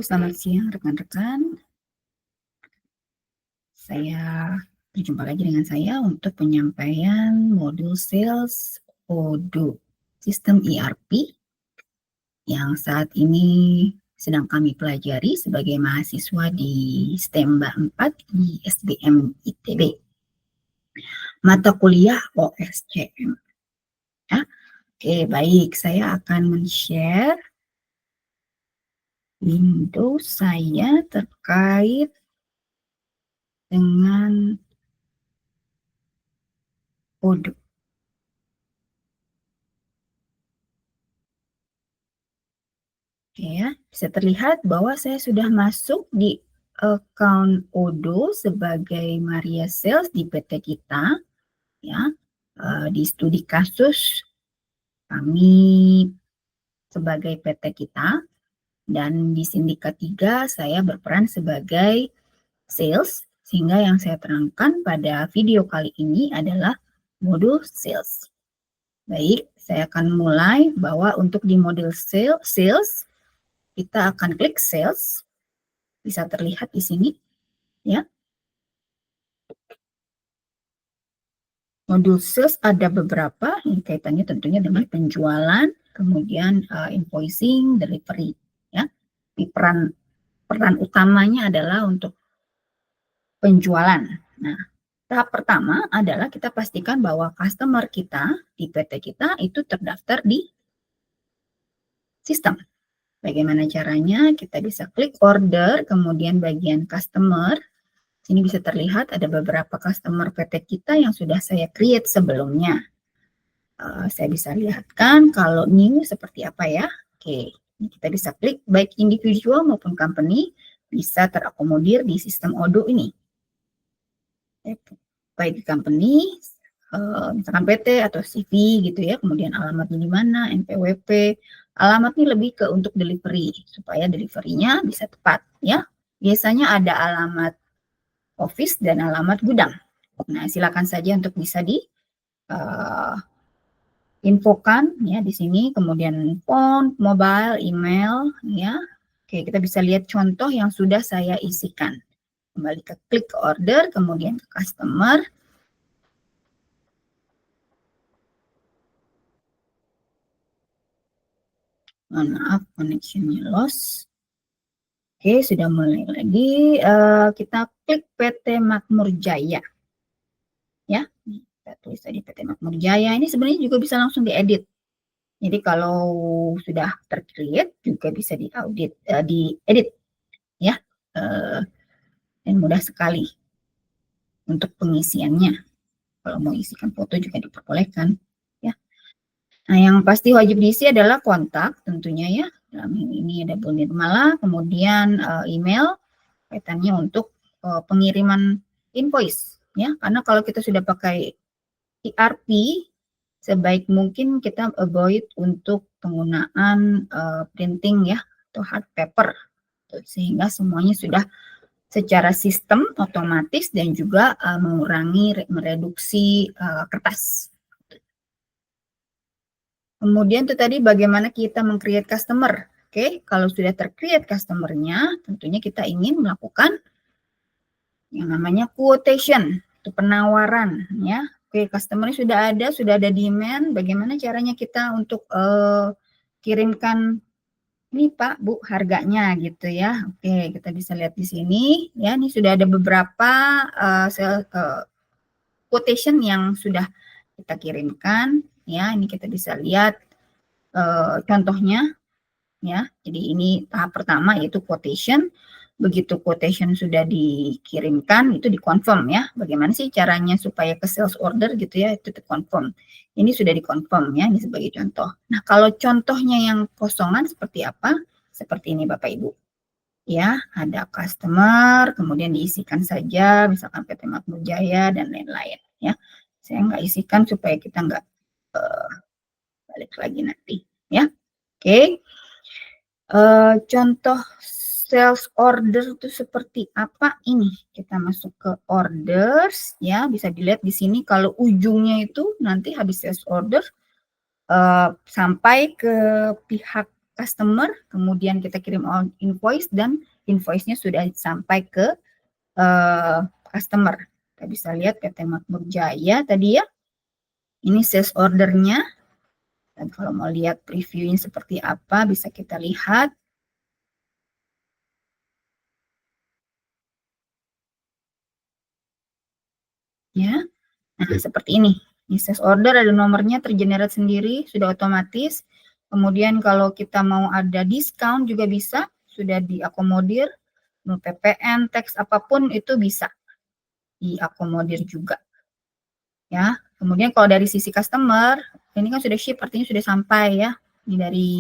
Selamat siang rekan-rekan. Saya berjumpa lagi dengan saya untuk penyampaian modul sales Odoo sistem ERP yang saat ini sedang kami pelajari sebagai mahasiswa di STEMBA 4 ISBM ITB. Mata kuliah OSCM. Ya. Oke, baik. Saya akan men-share Windows saya terkait dengan Odoo. Oke ya, bisa terlihat bahwa saya sudah masuk di account Odoo sebagai Maria Sales di PT kita, ya. Di studi kasus kami sebagai PT kita, dan di sindikat 3 saya berperan sebagai sales, sehingga yang saya terangkan pada video kali ini adalah modul sales. Baik, saya akan mulai bahwa untuk di modul sales kita akan klik sales. Bisa terlihat di sini, ya. Modul sales ada beberapa yang kaitannya tentunya dengan penjualan, kemudian invoicing, delivery, ya. Di peran utamanya adalah untuk penjualan. Nah, tahap pertama adalah kita pastikan bahwa customer kita di PT kita itu terdaftar di sistem. Bagaimana caranya? Kita bisa klik order, kemudian bagian customer. Sini bisa terlihat ada beberapa customer PT kita yang sudah saya create sebelumnya. Saya bisa lihatkan kalau new seperti apa ya. Oke, ini kita bisa klik baik individual maupun company bisa terakomodir di sistem Odoo ini. Baik di company, misalkan PT atau CV gitu ya, kemudian alamatnya di mana, NPWP, alamatnya lebih ke untuk delivery supaya deliverynya bisa tepat ya. Biasanya ada alamat office dan alamat gudang. Nah, silakan saja untuk bisa di infokan ya di sini, kemudian phone, mobile, email ya. Oke, kita bisa lihat contoh yang sudah saya isikan. Kembali ke klik order, kemudian ke customer. Mohon maaf, connection-nya lost. Oke, sudah mulai lagi. Kita klik PT Makmur Jaya. Ya, kita tulis tadi PT Makmur Jaya. Ini sebenarnya juga bisa langsung diedit. Jadi kalau sudah tercreate juga bisa diedit ya, dan mudah sekali untuk pengisiannya. Kalau mau isikan foto juga diperbolehkan ya. Nah, yang pasti wajib diisi adalah kontak tentunya ya. Dalam ini ada Bu Nirmala, kemudian email kaitannya untuk pengiriman invoice ya. Karena kalau kita sudah pakai ERP, sebaik mungkin kita avoid untuk penggunaan printing ya atau hard paper, sehingga semuanya sudah secara sistem otomatis dan juga mereduksi kertas. Kemudian itu tadi bagaimana kita meng-create customer. Oke, kalau sudah ter-create customernya, tentunya kita ingin melakukan yang namanya quotation, itu penawaran ya. Oke, customer sudah ada demand, bagaimana caranya kita untuk kirimkan ini Pak, Bu, harganya gitu ya. Oke, kita bisa lihat di sini ya, ini sudah ada beberapa quotation yang sudah kita kirimkan ya. Ini kita bisa lihat contohnya ya. Jadi ini tahap pertama yaitu quotation. Begitu quotation sudah dikirimkan, itu dikonfirm ya. Bagaimana sih caranya supaya ke sales order gitu ya, itu dikonfirm. Ini sudah dikonfirm ya, ini sebagai contoh. Nah, kalau contohnya yang kosongan seperti apa? Seperti ini Bapak Ibu. Ya, ada customer, kemudian diisikan saja, misalkan PT Makmur Jaya dan lain-lain ya. Saya nggak isikan supaya kita nggak balik lagi nanti ya. Oke. Contoh sales order itu seperti apa ini? Kita masuk ke orders ya, bisa dilihat di sini kalau ujungnya itu nanti habis sales order sampai ke pihak customer, kemudian kita kirim invoice, dan invoice-nya sudah sampai ke customer. Kita bisa lihat PT Makmur Jaya tadi ya. Ini sales order-nya. Dan kalau mau lihat previewnya seperti apa, bisa kita lihat. Ya, nah seperti ini. Ini sales order ada nomornya tergenerate sendiri, sudah otomatis. Kemudian kalau kita mau ada diskon juga bisa, sudah diakomodir. Mau PPN, teks apapun itu bisa diakomodir juga. Ya, kemudian kalau dari sisi customer, ini kan sudah ship, artinya sudah sampai ya. Ini dari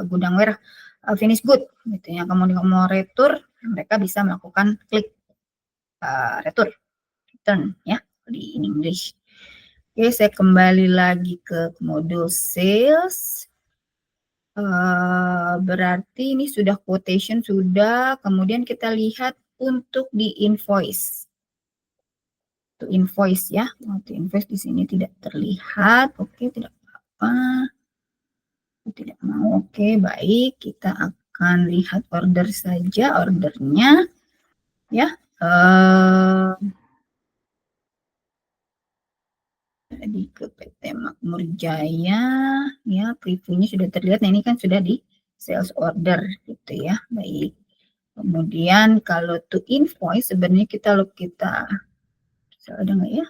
gudang warehouse finish good, gitu ya. Kemudian mau retur, mereka bisa melakukan klik return ya di English. Oke, saya kembali lagi ke modul sales. Berarti ini sudah quotation sudah, kemudian kita lihat untuk di invoice. To invoice ya, to invoice di sini tidak terlihat. Oke, tidak apa-apa. Tidak mau. Oke, baik. Kita akan lihat order saja, ordernya ya. Tadi ke PT Makmur Jaya ya, previewnya sudah terlihat. Nah, ini kan sudah di sales order gitu ya. Baik. Kemudian kalau to invoice sebenarnya kita ada nggak ya?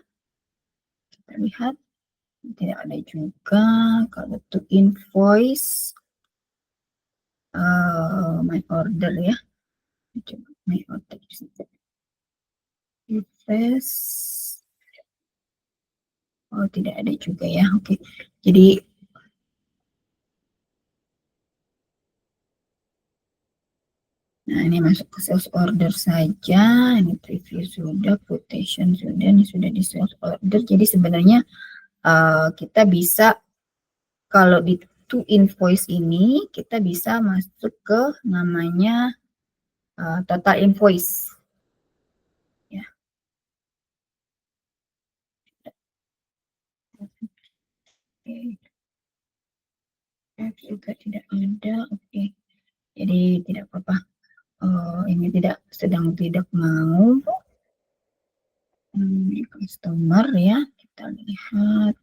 Kita lihat tidak ada juga. Kalau to invoice my order ya. Coba my order invest. Oh, tidak ada juga ya. Oke. Jadi nah, ini masuk ke sales order saja. Ini preview sudah, quotation sudah, ini sudah di sales order. Jadi sebenarnya kita bisa kalau di to invoice ini kita bisa masuk ke namanya total invoice. Ya. Oke. Juga tidak ada. Oke. Jadi tidak apa-apa. Ini sedang tidak mau. Customer ya, kita lihat.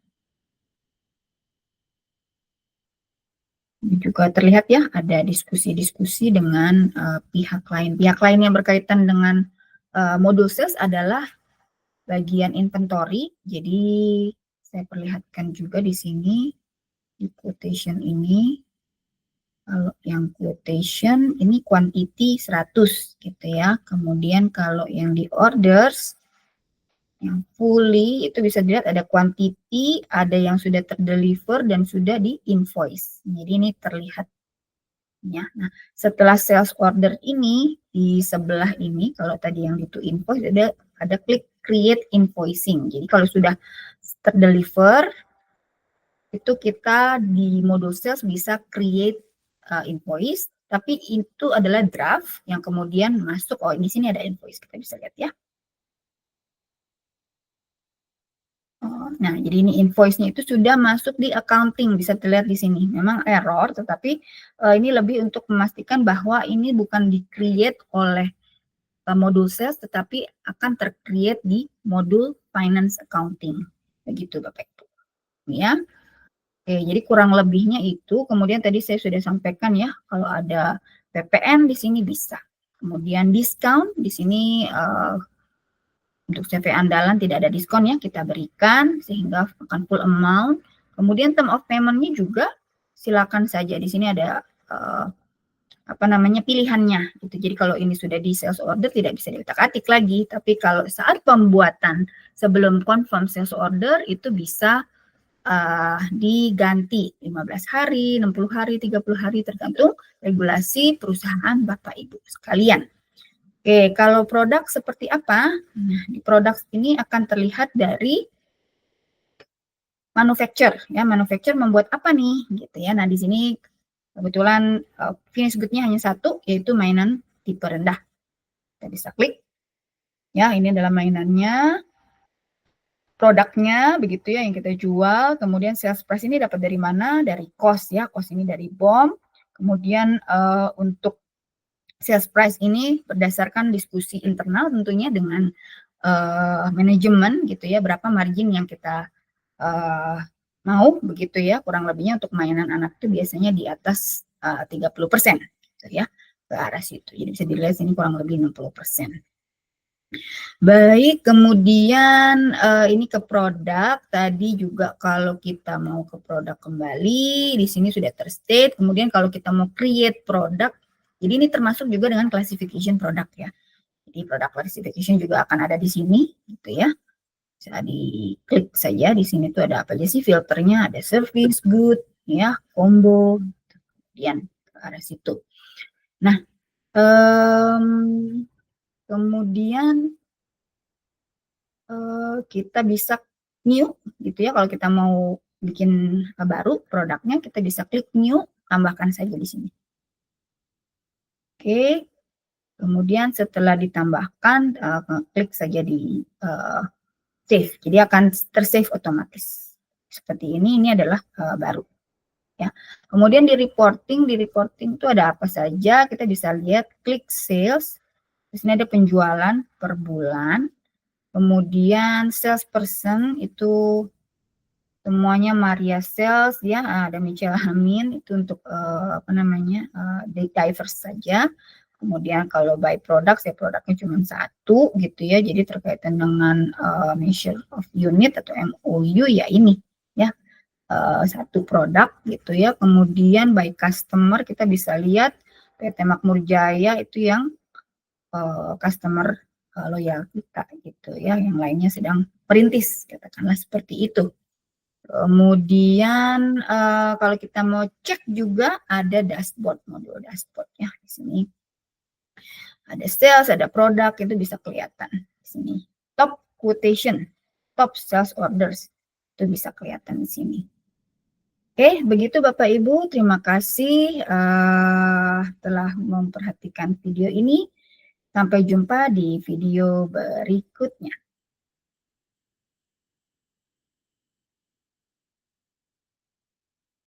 Ini juga terlihat ya, ada diskusi-diskusi dengan pihak lain. Pihak lain yang berkaitan dengan modul sales adalah bagian inventory. Jadi saya perlihatkan juga di sini di quotation ini. Kalau yang quotation ini quantity 100 gitu ya. Kemudian kalau yang di orders yang fully itu bisa dilihat ada quantity, ada yang sudah terdeliver dan sudah di invoice. Jadi ini terlihat ya. Nah, setelah sales order ini di sebelah ini kalau tadi yang itu invoice ada klik create invoicing. Jadi kalau sudah terdeliver itu kita di modul sales bisa create invoice, tapi itu adalah draft yang kemudian masuk. Oh, di sini ada invoice, kita bisa lihat ya. Nah, jadi ini invoice-nya itu sudah masuk di accounting, bisa terlihat di sini. Memang error, tetapi ini lebih untuk memastikan bahwa ini bukan di-create oleh modul sales, tetapi akan ter-create di modul finance accounting. Begitu, Bapak Ibu. Ya. Oke, jadi kurang lebihnya itu. Kemudian tadi saya sudah sampaikan ya, kalau ada PPN di sini bisa. Kemudian diskon di sini untuk CV andalan tidak ada diskon ya, kita berikan sehingga akan full amount. Kemudian term of payment-nya juga silakan saja. Di sini ada pilihannya gitu. Jadi kalau ini sudah di sales order tidak bisa diutak-atik lagi, tapi kalau saat pembuatan sebelum confirm sales order itu bisa diganti 15 hari, 60 hari, 30 hari tergantung regulasi perusahaan Bapak Ibu sekalian. Oke, kalau produk seperti apa? Nah, di produk ini akan terlihat dari manufacture ya. Manufacture membuat apa nih gitu ya. Nah, di sini kebetulan finish good-nya hanya satu, yaitu mainan tipe rendah. Kita bisa klik. Ya, ini adalah mainannya. Produknya begitu ya yang kita jual. Kemudian sales price ini dapat dari mana? Dari cost ya. Cost ini dari BOM. Kemudian untuk sales price ini berdasarkan diskusi internal tentunya dengan manajemen gitu ya, berapa margin yang kita mau begitu ya, kurang lebihnya untuk mainan anak itu biasanya di atas 30% gitu ya, ke arah situ. Jadi bisa dilihat sini kurang lebih 60%. Baik, kemudian ini ke produk, tadi juga kalau kita mau ke produk kembali, di sini sudah terstate, kemudian kalau kita mau create produk, jadi ini termasuk juga dengan classification produk ya. Jadi produk classification juga akan ada di sini, gitu ya. Bisa diklik saja, di sini tuh ada apa aja sih filternya, ada service, good, ya, combo, kemudian ke arah situ. Nah, kemudian kita bisa new gitu ya, kalau kita mau bikin baru produknya, kita bisa klik new, tambahkan saja di sini. Oke, kemudian setelah ditambahkan, klik saja di save, jadi akan tersave otomatis. Seperti ini adalah baru. Ya. Kemudian di reporting itu ada apa saja, kita bisa lihat klik sales, di sini ada penjualan per bulan, kemudian salesperson itu semuanya Maria Sales ya, ada Michelle Amin itu untuk apa namanya diverse saja. Kemudian kalau by product ya produknya cuma satu gitu ya, jadi terkaitan dengan measure of unit atau MOU ya ini ya, satu produk gitu ya. Kemudian by customer kita bisa lihat PT Makmur Jaya itu yang customer loyal kita gitu ya, yang lainnya sedang perintis katakanlah seperti itu. Kemudian kalau kita mau cek juga ada dashboard, modul dashboard ya di sini. Ada sales, ada produk, itu bisa kelihatan di sini. Top quotation, top sales orders, itu bisa kelihatan di sini. Oke, begitu Bapak Ibu, terima kasih telah memperhatikan video ini. Sampai jumpa di video berikutnya.